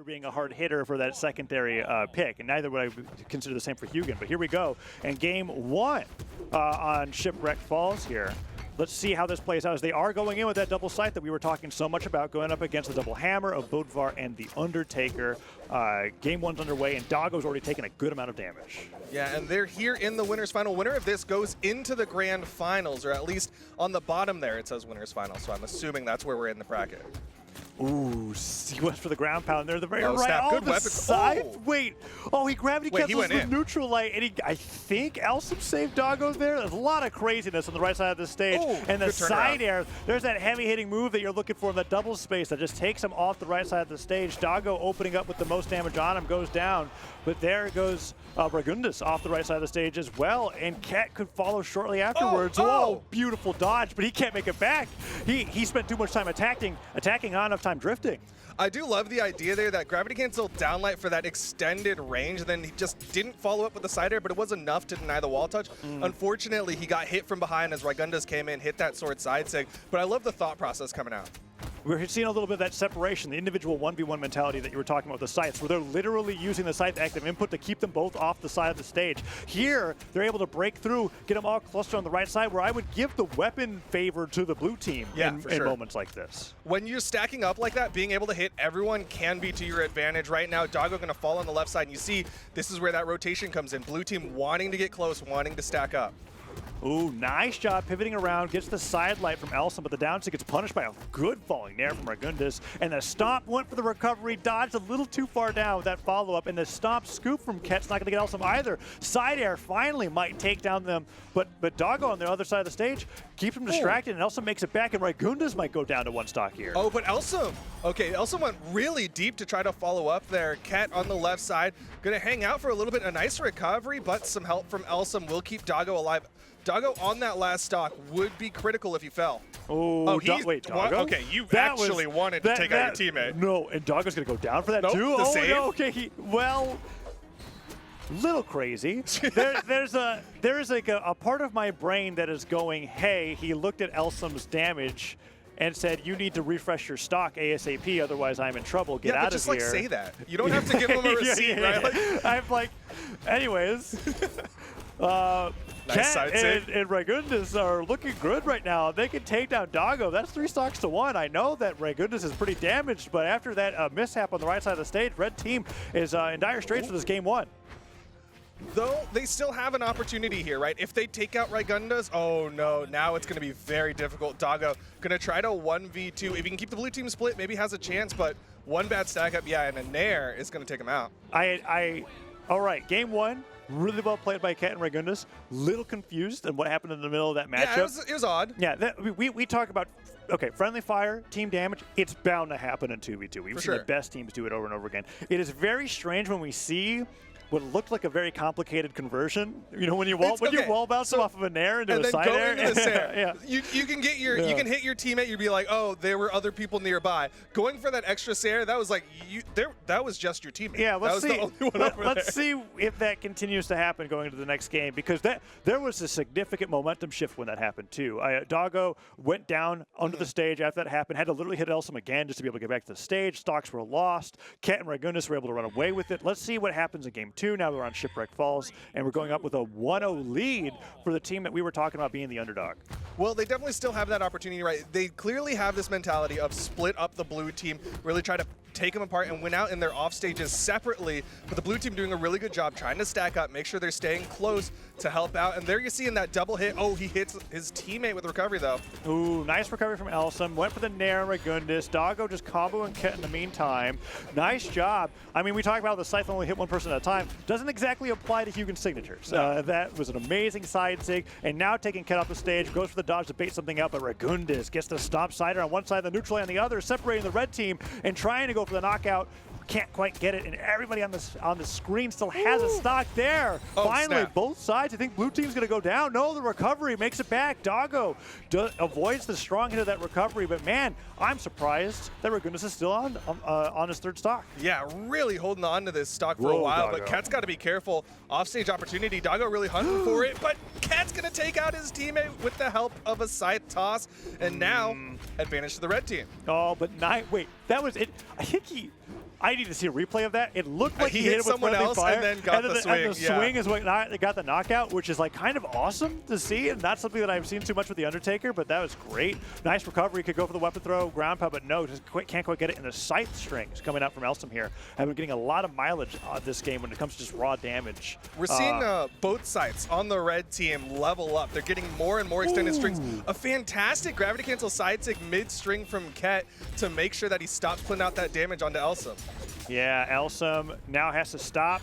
being a hard hitter for that secondary pick, and neither would I consider the same for Hugin. But here we go, and game one on Shipwreck Falls here. Let's see how this plays out as they are going in with that double sight that we were talking so much about, going up against the double hammer of Bodvar and the Undertaker. Game one's underway, and Doggo's already taken a good amount of damage. Yeah, and they're here in the winner's final. Winner of this goes into the grand finals, or at least on the bottom there it says winner's final, so I'm assuming that's where we're in the bracket. Ooh, he went for the ground pound there, the very right. Snap. Good the weapon. side. Oh. Wait. Oh, he gravity cancels the neutral light, and I think Elsom saved Doggo there. There's a lot of craziness on the right side of the stage. Oh, and the side air, there's that heavy-hitting move that you're looking for in that double space that just takes him off the right side of the stage. Doggo opening up with the most damage on him, goes down. But there goes Rygunduz off the right side of the stage as well, and Ket could follow shortly afterwards. Oh, beautiful dodge, but he can't make it back. He spent too much time attacking, not enough time drifting. I do love the idea there that gravity cancel downlight for that extended range, then he just didn't follow up with the side air, but it was enough to deny the wall touch. Unfortunately, he got hit from behind as Rygunduz came in, hit that sword side sig, but I love the thought process coming out. We're seeing a little bit of that separation, the individual 1v1 mentality that you were talking about with the sights, where they're literally using the sight active input to keep them both off the side of the stage. Here, they're able to break through, get them all clustered on the right side, where I would give the weapon favor to the blue team in moments like this. When you're stacking up like that, being able to hit everyone can be to your advantage. Right now, Doggo going to fall on the left side, and you see this is where that rotation comes in. Blue team wanting to get close, wanting to stack up. Ooh, nice job pivoting around, gets the side light from Elsom, but the down gets punished by a good falling nair from Rygunduz. And the stomp went for the recovery, dodged a little too far down with that follow-up, and the stomp scoop from Ket's not going to get Elsom either. Side air finally might take down them, but Doggo on the other side of the stage keeps him distracted, and Elsom makes it back, and Rygunduz might go down to one stock here. Oh, but Elsom, okay, Elsom went really deep to try to follow up there. Ket on the left side, going to hang out for a little bit. A nice recovery, but some help from Elsom will keep Doggo alive. Doggo on that last stock would be critical if he fell. Wait, Doggo? Okay, you actually wanted to take out your teammate. No, and Doggo's going to go down for that too? The save? No, okay, well, little crazy. there is like a part of my brain that is going, hey, he looked at Elsom's damage and said, you need to refresh your stock ASAP, otherwise I'm in trouble. Get out of here. Just like say that. You don't have to give him a receipt, right? Like, I'm like, anyways. Nice side save. And Rygunduz are looking good right now. They can take down Doggo. That's 3 stocks to 1. I know that Rygunduz is pretty damaged, but after that mishap on the right side of the stage, red team is in dire straits for this game 1. Though they still have an opportunity here, right? If they take out Rygunduz, oh no, now it's going to be very difficult. Doggo going to try to 1v2. If he can keep the blue team split, maybe has a chance, but one bad stack up, and a nair is going to take him out. All right, game 1. Really well played by Ket and Rygunduz. Little confused on what happened in the middle of that matchup. Yeah, it was odd. Yeah, we talk about, okay, friendly fire, team damage, it's bound to happen in 2v2. We've seen the best teams do it over and over again. It is very strange when we see what looked like a very complicated conversion. You know, when you wall bounce off of a nair into a side air. Into the air. You can get your you can hit your teammate. You'd be like, oh, there were other people nearby. Going for that extra air, that was like that was just your teammate. Yeah, let's see. Let's see if that continues to happen going into the next game, because there was a significant momentum shift when that happened too. Doggo went down under the stage after that happened. Had to literally hit Elsom again just to be able to get back to the stage. Stocks were lost. Ket and Rygunduz were able to run away with it. Let's see what happens in game 2. Now we're on Shipwreck Falls, and we're going up with a 1-0 lead for the team that we were talking about being the underdog. Well, they definitely still have that opportunity, right? They clearly have this mentality of split up the blue team, really try to take them apart and win out in their off stages separately, but the blue team doing a really good job trying to stack up, make sure they're staying close to help out. And there you see in that double hit, oh, he hits his teammate with recovery though. Ooh, nice recovery from Elsom. Went for the nair, Rygunduz. Doggo just comboing Ket in the meantime. Nice job. I mean, we talk about the scythe only hit one person at a time. Doesn't exactly apply to Hugin's signatures. No. That was an amazing side sig, and now taking Ket off the stage, goes for the dodge to bait something up, but Rygunduz gets the stomp sider on one side, the neutral on the other, separating the red team and trying to go for the knockout. Can't quite get it, and everybody on the screen still has a stock there. Oh, finally, snap. both sides. I think blue team's going to go down. No, the recovery makes it back. Doggo avoids the strong hit of that recovery, but man, I'm surprised that Rygunduz is still on his 3rd stock. Yeah, really holding on to this stock for a while, Doggo. but Ket's got to be careful. Offstage opportunity, Doggo really hunting for it, but Ket's going to take out his teammate with the help of a scythe toss, and now advantage to the red team. Oh, but wait, that was it. I think I need to see a replay of that. It looked like he hit hit it with someone friendly else fire, and then got the swing. And the swing is what got the knockout, which is like kind of awesome to see, and that's something that I've seen too much with the Undertaker. But that was great. Nice recovery. Could go for the weapon throw, ground pound, but no, just can't quite get it. And the scythe strings coming out from Elsom here have been getting a lot of mileage on this game when it comes to just raw damage. We're seeing both sides on the red team level up. They're getting more and more extended strings. A fantastic gravity cancel side sig mid-string from Ket to make sure that he stops putting out that damage onto Elsom. Yeah, Elsom now has to stop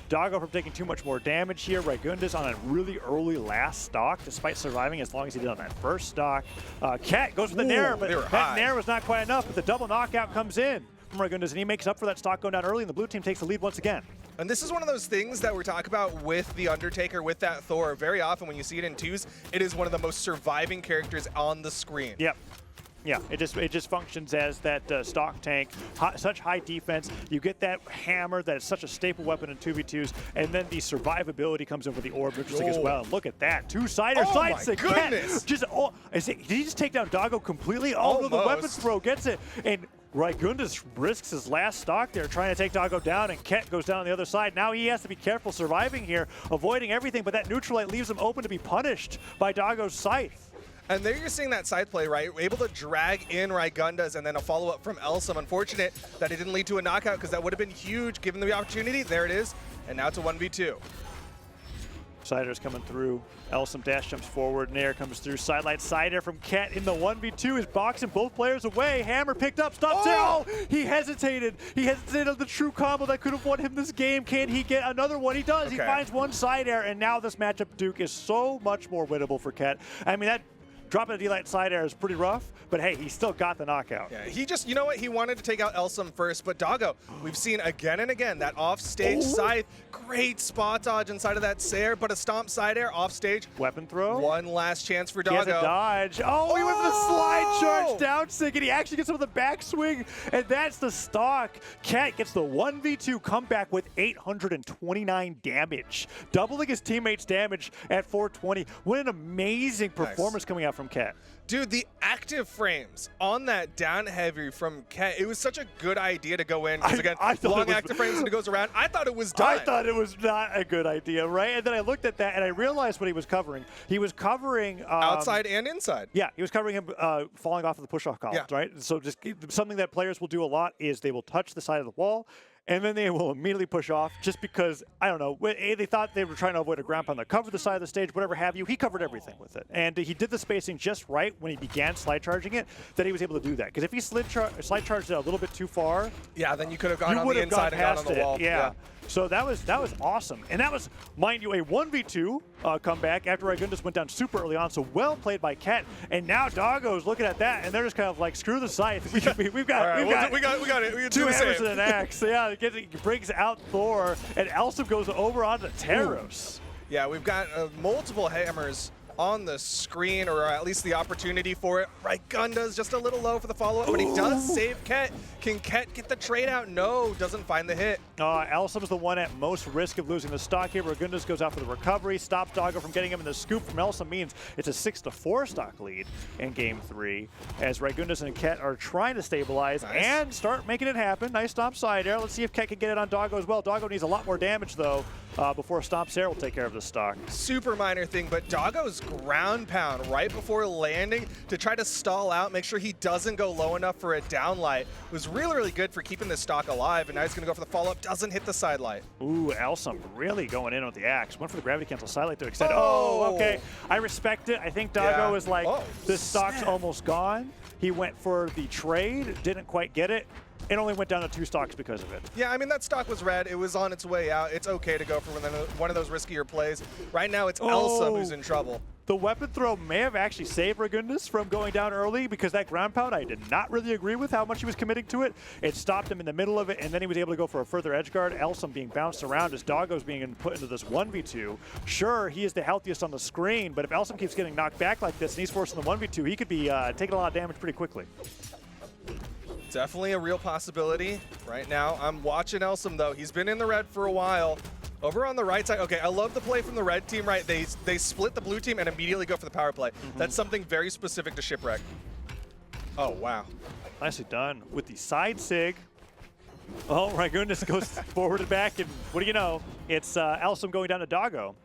Doggo from taking too much more damage here. Rygunduz on a really early last stock, despite surviving as long as he did on that first stock. Ket goes for the Nair, but that Nair was not quite enough, but the double knockout comes in from Rygunduz, and he makes up for that stock going down early, and the blue team takes the lead once again. And this is one of those things that we're talking about with the Undertaker, with that Thor. Very often when you see it in twos, it is one of the most surviving characters on the screen. Yep. Yeah, it just functions as that stock tank, such high defense. You get that hammer that is such a staple weapon in 2v2s, and then the survivability comes over the orb interesting as well. And look at that, two-sider side stick. Goodness! Did he just take down Doggo completely? Oh, no, the weapon throw gets it. And Rygunduz risks his last stock there trying to take Doggo down, and Ket goes down on the other side. Now he has to be careful surviving here, avoiding everything, but that neutral light leaves him open to be punished by Doggo's scythe. And there you're seeing that side play, right? Able to drag in Rygunduz and then a follow-up from Elsom. Unfortunate that it didn't lead to a knockout because that would have been huge given the opportunity. There it is. And now it's a 1v2. Sider's coming through. Elsom dash jumps forward. Nair comes through. Sidelight Sider from Ket in the 1v2 is boxing both players away. Hammer picked up. Stops it. Oh! He hesitated. He hesitated on the true combo that could have won him this game. Can he get another one? He does. Okay. He finds one side air, and now this matchup, Duke, is so much more winnable for Ket. I mean, that dropping a D-Light side air is pretty rough, but hey, he still got the knockout. Yeah, he just, you know what, he wanted to take out Elsom first, but Doggo, we've seen again and again that off-stage scythe, great spot dodge inside of that Sair, but a stomp side air off-stage. Weapon throw. One last chance for Doggo. He has a dodge. Oh, he went for the slide charge down sig, and he actually gets him with the backswing, and that's the stock. Ket gets the 1v2 comeback with 829 damage, doubling his teammates' damage at 420. What an amazing performance coming out from Ket. Dude, the active frames on that down heavy from Ket, it was such a good idea to go in. Because again, long active frames and it goes around. I thought it was done. I thought it was not a good idea, right? And then I looked at that and I realized what he was covering. He was covering outside and inside. Yeah, he was covering him falling off of the push-off columns, right? So just something that players will do a lot is they will touch the side of the wall, and then they will immediately push off just because, I don't know, they thought they were trying to avoid a ground pound. They covered the side of the stage, whatever have you. He covered everything with it. And he did the spacing just right when he began slide charging it, that he was able to do that. Because if he slide charged it a little bit too far, yeah, then you could have gone on the inside and gone on the wall. Yeah. So that was awesome. And that was, mind you, a 1v2 comeback after Rygunduz went down super early on. So well played by Ket. And now Doggo's looking at that, and they're just kind of like, screw the scythe. We got it. We got two hammers and an axe. So yeah, it brings out Thor, and Elsom goes over onto Taros. Yeah, we've got multiple hammers on the screen, or at least the opportunity for it. Rygunduz just a little low for the follow-up, but he does save Ket. Can Ket get the trade out? No, doesn't find the hit. Elsom's the one at most risk of losing the stock here. Rygunduz goes out for the recovery, stops Doggo from getting him, and the scoop from Elsom means it's a 6-4 stock lead in Game 3, as Rygunduz and Ket are trying to stabilize and start making it happen. Nice stomp side air. Let's see if Ket can get it on Doggo as well. Doggo needs a lot more damage, though, before stomp Sair will take care of the stock. Super minor thing, but Doggo's ground pound right before landing to try to stall out, make sure he doesn't go low enough for a downlight was really, really good for keeping this stock alive. And now he's going to go for the follow-up, doesn't hit the sidelight. Ooh, Elsom really going in with the axe. Went for the gravity cancel sidelight to extend. Oh, okay. I respect it. I think Doggo is like, this stock's almost gone. He went for the trade, didn't quite get it. It only went down to 2 stocks because of it. Yeah, I mean, that stock was red. It was on its way out. It's okay to go for one of those riskier plays. Right now, it's Elsom who's in trouble. The weapon throw may have actually saved Rygunduz from going down early, because that ground pound, I did not really agree with how much he was committing to it. It stopped him in the middle of it, and then he was able to go for a further edge guard. Elsom being bounced around as Doggo's being put into this 1v2. Sure, he is the healthiest on the screen, but if Elsom keeps getting knocked back like this and he's forced in the 1v2, he could be taking a lot of damage pretty quickly. Definitely a real possibility. Right now, I'm watching Elsom, though. He's been in the red for a while. Over on the right side, okay, I love the play from the red team, right? They split the blue team and immediately go for the power play. That's something very specific to Shipwreck. Oh, wow. Nicely done with the side sig. Oh my goodness, goes forward and back, and what do you know? It's Elsom going down to Doggo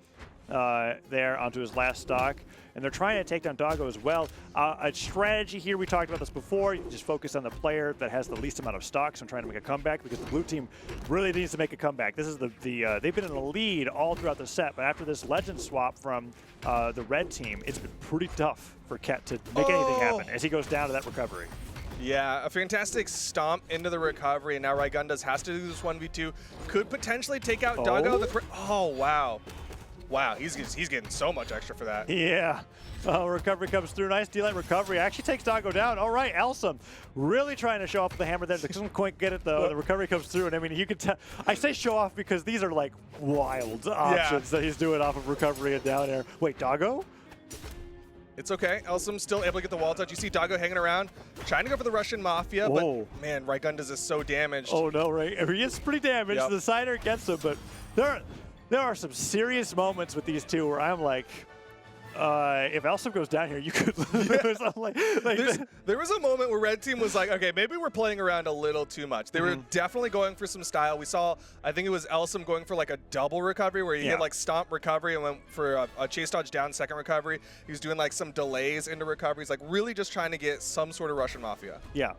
there onto his last stock. And they're trying to take down Doggo as well. A strategy here, we talked about this before, you just focus on the player that has the least amount of stocks and trying to make a comeback, because the blue team really needs to make a comeback. This is they've been in the lead all throughout the set, but after this legend swap from the red team, it's been pretty tough for Ket to make anything happen as he goes down to that recovery. Yeah, a fantastic stomp into the recovery, and now Rygunduz has to do this 1v2. Could potentially take out Doggo. Oh, wow. Wow, he's getting so much extra for that. Yeah. Recovery comes through. Nice D-Light recovery. Actually takes Doggo down. All right, Elsom really trying to show off the hammer there. Doesn't quite get it, though. The recovery comes through, and I mean, you can tell. I say show off because these are like wild options that he's doing off of recovery and down air. Wait, Doggo? It's okay. Elsom's still able to get the wall touch. You see Doggo hanging around, trying to go for the Russian Mafia, but man, Rygunduz is so damaged. Oh, no, right? He is pretty damaged. The sider gets him, but there are some serious moments with these two where I'm like, if Elsom goes down here, you could lose. There was a moment where Red Team was like, okay, maybe we're playing around a little too much. They were definitely going for some style. We saw, I think it was Elsom going for like a double recovery where he hit like stomp recovery and went for a chase dodge down second recovery. He was doing like some delays into recoveries, like really just trying to get some sort of Russian Mafia. Yeah.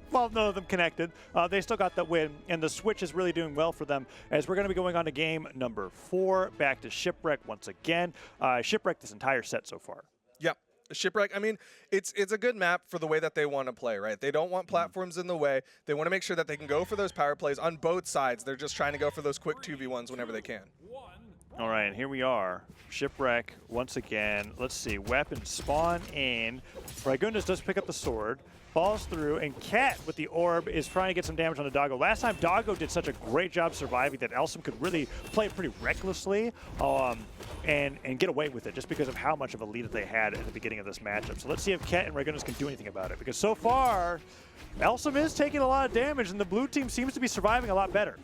Well, none of them connected. They still got that win, and the switch is really doing well for them as we're going to be going on to game number 4, back to Shipwreck once again. Shipwreck this entire set so far. Yep. Shipwreck, I mean, it's a good map for the way that they want to play, right? They don't want platforms in the way. They want to make sure that they can go for those power plays on both sides. They're just trying to go for those quick 2v1s whenever they can. All right, and here we are. Shipwreck once again. Let's see. Weapons spawn in. Rygunduz does pick up the sword. Falls through, and Ket with the orb is trying to get some damage on the Doggo. Last time, Doggo did such a great job surviving that Elsom could really play pretty recklessly and get away with it just because of how much of a lead that they had at the beginning of this matchup. So let's see if Ket and Rygunduz can do anything about it, because so far, Elsom is taking a lot of damage, and the blue team seems to be surviving a lot better.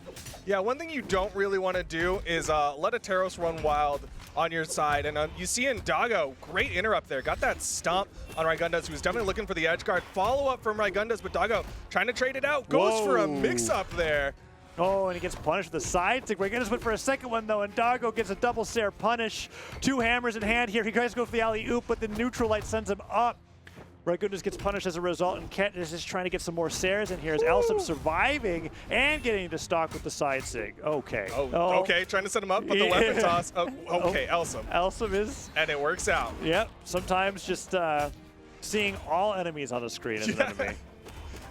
Yeah, one thing you don't really want to do is let a Taros run wild on your side. And you see in Doggo, great interrupt there. Got that stomp on Rygunduz, who's definitely looking for the edge guard. Follow-up from Rygunduz, but Doggo trying to trade it out. Goes for a mix-up there. Oh, and he gets punished with the side stick. Rygunduz went for a second one, though, and Doggo gets a double Sair punish. 2 hammers in hand here. He tries to go for the alley-oop, but the neutral light sends him up. Rygunduz gets punished as a result, and Ket is just trying to get some more Sairs in here as Elsom surviving and getting to stock with the side sig. Okay. Okay, trying to set him up with the weapon toss. Okay, Elsom. Elsom is. And it works out. Yep, sometimes just seeing all enemies on the screen as an enemy.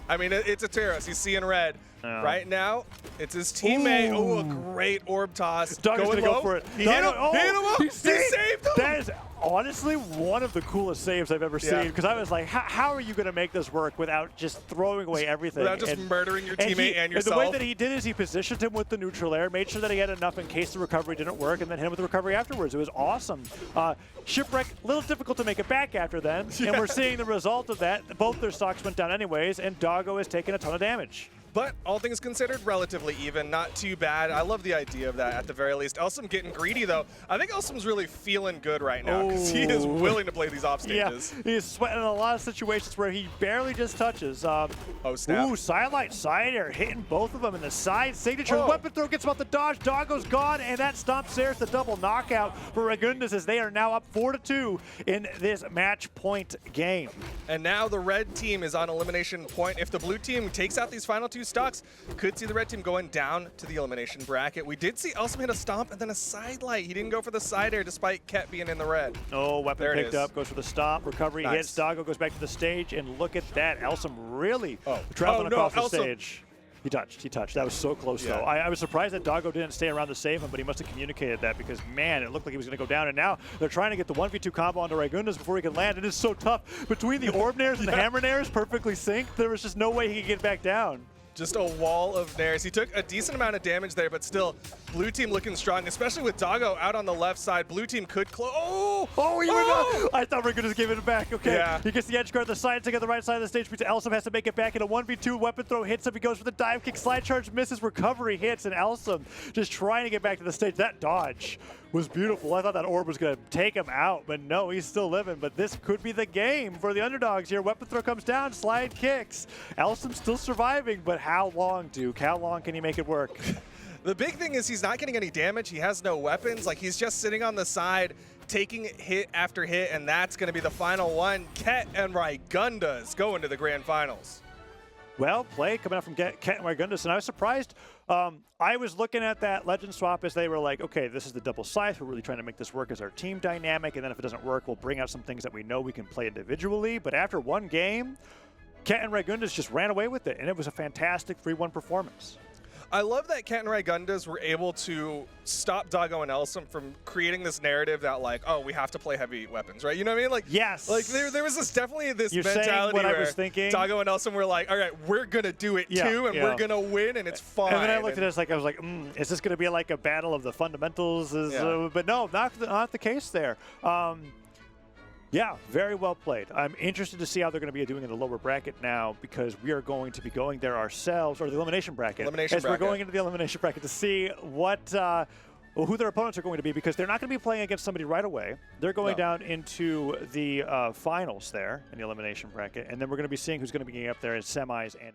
I mean, it's a Taros. He's seeing red. Right now, it's his teammate. Oh, a great orb toss. Doggo's going to go for it. He hit him. Up. He saved him. That is honestly one of the coolest saves I've ever seen, because I was like, how are you going to make this work without just throwing away everything? Without just murdering your teammate and yourself. And the way that he did is he positioned him with the neutral air, made sure that he had enough in case the recovery didn't work, and then hit him with the recovery afterwards. It was awesome. Shipwreck, a little difficult to make it back after then, and we're seeing the result of that. Both their stocks went down anyways, and Doggo is taking a ton of damage. But all things considered, relatively even, not too bad. I love the idea of that at the very least. Elsom getting greedy, though. I think Elsom's really feeling good right now because he is willing to play these off stages. Yeah, he's sweating in a lot of situations where he barely just touches. Oh, snap. Ooh, sidelight, side air, hitting both of them in the side signature. The weapon throw gets him off the dodge. Doggo's gone, and that stomp Sair's the double knockout for Rygunduz as they are now up 4-2 in this match point game. And now the red team is on elimination point. If the blue team takes out these final 2 stocks, could see the red team going down to the elimination bracket. We did see Elsom hit a stomp and then a side light. He didn't go for the side air despite Ket being in the red. Oh, weapon picked up, goes for the stomp, recovery hits, Doggo goes back to the stage, and look at that. Elsom really traveling across the stage. He touched. That was so close, though. I was surprised that Doggo didn't stay around to save him, but he must have communicated that because, man, it looked like he was going to go down. And now they're trying to get the 1v2 combo onto Rygunduz before he can land. It is so tough. Between the orb nairs and the hammer nairs, perfectly synced, there was just no way he could get back down. Just a wall of nairs. He took a decent amount of damage there, but still, blue team looking strong, especially with Doggo out on the left side. Blue team could close. I thought Rygunduz gave it back. Okay. Yeah. He gets the edge guard, the side stick on the right side of the stage. Elsom has to make it back in a 1v2. Weapon throw hits him. He goes for the dive kick. Slide charge misses. Recovery hits, and Elsom just trying to get back to the stage. That dodge was beautiful. I thought that orb was going to take him out, but no, he's still living. But this could be the game for the underdogs here. Weapon throw comes down, slide kicks. Elsom still surviving, but how long, Duke? How long can he make it work? The big thing is he's not getting any damage. He has no weapons. Like, he's just sitting on the side, taking hit after hit, and that's going to be the final one. Ket and Rygunduz go into the grand finals. Well played coming out from Ket and Rygunduz, and I was surprised. I was looking at that legend swap as they were like, okay, this is the double scythe. We're really trying to make this work as our team dynamic, and then if it doesn't work, we'll bring out some things that we know we can play individually. But after one game, Ket and Rygunduz just ran away with it, and it was a fantastic 3-1 performance. I love that Ket and Rygunduz were able to stop Doggo and Elsom from creating this narrative that, like, oh, we have to play heavy weapons, right? You know what I mean? Like, yes. Like, there was definitely this You're mentality what where I was thinking. Doggo and Elsom were like, all right, we're going to do it too, and we're going to win, and it's fine. And then I looked at it like, I was like, is this going to be like a battle of the fundamentals? But no, not the case there. Yeah, very well played. I'm interested to see how they're going to be doing in the lower bracket now, because we are going to be going there ourselves, or the elimination bracket. We're going into the elimination bracket to see what who their opponents are going to be, because they're not going to be playing against somebody right away. They're going down into the finals there in the elimination bracket, and then we're going to be seeing who's going to be getting up there in semis and in